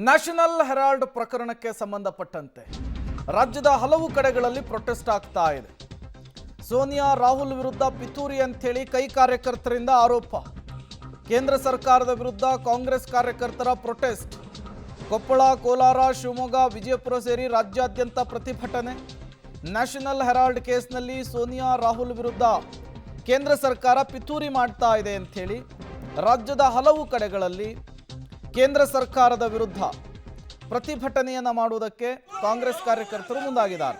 National Herald ಪ್ರಕರಣಕ್ಕೆ ಸಂಬಂಧಪಟ್ಟಂತೆ ರಾಜ್ಯದ ಹಲವು ಕಡೆಗಳಲ್ಲಿ ಪ್ರೊಟೆಸ್ಟ್ ಆಗ್ತಾ ಇದೆ. ಸೋನಿಯಾ ರಾಹುಲ್ ವಿರುದ್ಧ ಪಿತೂರಿ ಅಂತೇಳಿ ಕೈ ಕಾರ್ಯಕರ್ತರಿಂದ ಆರೋಪ. ಕೇಂದ್ರ ಸರ್ಕಾರದ ವಿರುದ್ಧ ಕಾಂಗ್ರೆಸ್ ಕಾರ್ಯಕರ್ತರ ಪ್ರೊಟೆಸ್ಟ್. ಕೊಪ್ಪಳ, ಕೋಲಾರ, ಶಿವಮೊಗ್ಗ, ವಿಜಯಪುರ ಸೇರಿ ರಾಜ್ಯಾದ್ಯಂತ ಪ್ರತಿಭಟನೆ. ನ್ಯಾಷನಲ್ ಹೆರಾಲ್ಡ್ ಕೇಸ್ನಲ್ಲಿ ಸೋನಿಯಾ ರಾಹುಲ್ ವಿರುದ್ಧ ಕೇಂದ್ರ ಸರ್ಕಾರ ಪಿತೂರಿ ಮಾಡ್ತಾ ಇದೆ ಅಂಥೇಳಿ ರಾಜ್ಯದ ಹಲವು ಕಡೆಗಳಲ್ಲಿ ಕೇಂದ್ರ ಸರ್ಕಾರದ ವಿರುದ್ಧ ಪ್ರತಿಭಟನೆಯನ್ನು ಮಾಡುವುದಕ್ಕೆ ಕಾಂಗ್ರೆಸ್ ಕಾರ್ಯಕರ್ತರು ಮುಂದಾಗಿದ್ದಾರೆ.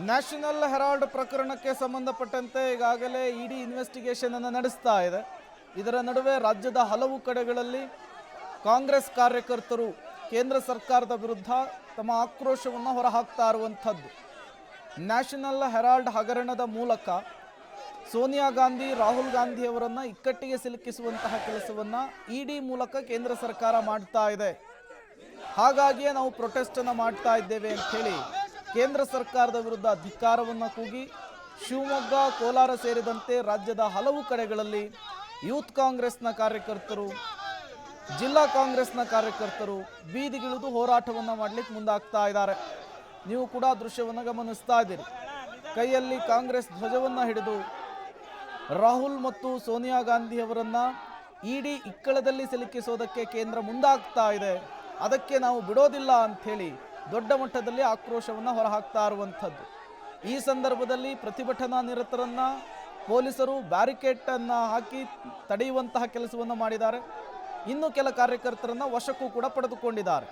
ನ್ಯಾಷನಲ್ ಹೆರಾಲ್ಡ್ ಪ್ರಕರಣಕ್ಕೆ ಸಂಬಂಧಪಟ್ಟಂತೆ ಈಗಾಗಲೇ ಇಡಿ ಇನ್ವೆಸ್ಟಿಗೇಷನ್ ಅನ್ನು ನಡೆಸ್ತಾ ಇದೆ. ಇದರ ನಡುವೆ ರಾಜ್ಯದ ಹಲವು ಕಡೆಗಳಲ್ಲಿ ಕಾಂಗ್ರೆಸ್ ಕಾರ್ಯಕರ್ತರು ಕೇಂದ್ರ ಸರ್ಕಾರದ ವಿರುದ್ಧ ತಮ್ಮ ಆಕ್ರೋಶವನ್ನು ಹೊರಹಾಕ್ತಾ ಇರುವಂಥದ್ದು. ನ್ಯಾಷನಲ್ ಹೆರಾಲ್ಡ್ ಹಗರಣದ ಮೂಲಕ ಸೋನಿಯಾ ಗಾಂಧಿ, ರಾಹುಲ್ ಗಾಂಧಿ ಅವರನ್ನು ಇಕ್ಕಟ್ಟಿಗೆ ಸಿಲುಕಿಸುವಂತಹ ಕೆಲಸವನ್ನು ಇಡಿ ಮೂಲಕ ಕೇಂದ್ರ ಸರ್ಕಾರ ಮಾಡ್ತಾ ಇದೆ. ಹಾಗಾಗಿಯೇ ನಾವು ಪ್ರೊಟೆಸ್ಟನ್ನು ಮಾಡ್ತಾ ಇದ್ದೇವೆ ಅಂಥೇಳಿ ಕೇಂದ್ರ ಸರ್ಕಾರದ ವಿರುದ್ಧ ಧಿಕ್ಕಾರವನ್ನು ಕೂಗಿ ಶಿವಮೊಗ್ಗ, ಕೋಲಾರ ಸೇರಿದಂತೆ ರಾಜ್ಯದ ಹಲವು ಕಡೆಗಳಲ್ಲಿ ಯೂತ್ ಕಾಂಗ್ರೆಸ್ನ ಕಾರ್ಯಕರ್ತರು, ಜಿಲ್ಲಾ ಕಾಂಗ್ರೆಸ್ನ ಕಾರ್ಯಕರ್ತರು ಬೀದಿಗಿಳಿದು ಹೋರಾಟವನ್ನು ಮಾಡಲಿಕ್ಕೆ ಮುಂದಾಗ್ತಾ ಇದ್ದಾರೆ. ನೀವು ಕೂಡ ದೃಶ್ಯವನ್ನು ಗಮನಿಸ್ತಾ ಇದ್ದೀರಿ. ಕೈಯಲ್ಲಿ ಕಾಂಗ್ರೆಸ್ ಧ್ವಜವನ್ನು ಹಿಡಿದು ರಾಹುಲ್ ಮತ್ತು ಸೋನಿಯಾ ಗಾಂಧಿ ಅವರನ್ನು ಇಡಿ ಇಕ್ಕಳದಲ್ಲಿ ಸಿಲುಕಿಸೋದಕ್ಕೆ ಕೇಂದ್ರ ಮುಂದಾಗ್ತಾ ಇದೆ, ಅದಕ್ಕೆ ನಾವು ಬಿಡೋದಿಲ್ಲ ಅಂಥೇಳಿ ದೊಡ್ಡ ಮಟ್ಟದಲ್ಲಿ ಆಕ್ರೋಶವನ್ನು ಹೊರಹಾಕ್ತಾ ಇರುವಂಥದ್ದು. ಈ ಸಂದರ್ಭದಲ್ಲಿ ಪ್ರತಿಭಟನಾ ನಿರತರನ್ನು ಪೊಲೀಸರು ಬ್ಯಾರಿಕೇಡನ್ನು ಹಾಕಿ ತಡೆಯುವಂತಹ ಕೆಲಸವನ್ನು ಮಾಡಿದ್ದಾರೆ. ಇನ್ನು ಕೆಲ ಕಾರ್ಯಕರ್ತರನ್ನು ವಶಕ್ಕೂ ಕೂಡ ಪಡೆದುಕೊಂಡಿದ್ದಾರೆ.